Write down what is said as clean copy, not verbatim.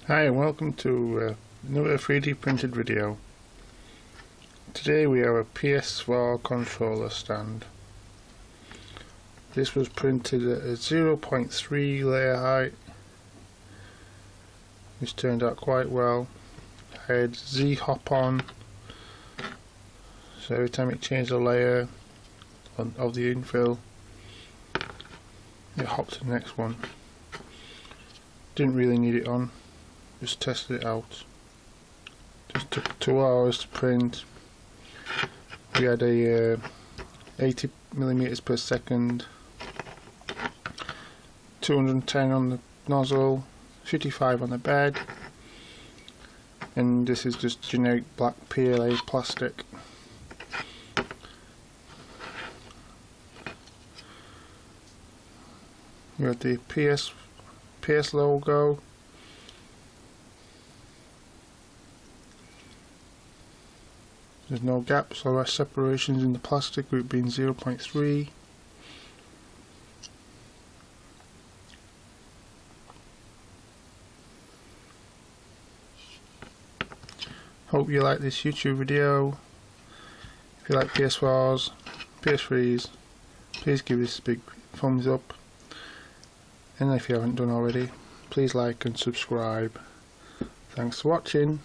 Hi and welcome to another 3D printed video. Today we have a PS4 controller stand. This was printed at a 0.3 layer height. This turned out quite well. I had Z-hop on, so every time it changed a layer of the infill, it hopped to the next one. Didn't really need it on. Just tested it out. Just took 2 hours to print. We had a 80 millimeters per second, 210 on the nozzle, 55 on the bed, and this is just generic black PLA plastic. We had the PS logo. There's no gaps or separations in the plastic, with it being 0.3. Hope you like this YouTube video. If you like PS4s, PS3s, please give this a big thumbs up. And if you haven't done already, please like and subscribe. Thanks for watching.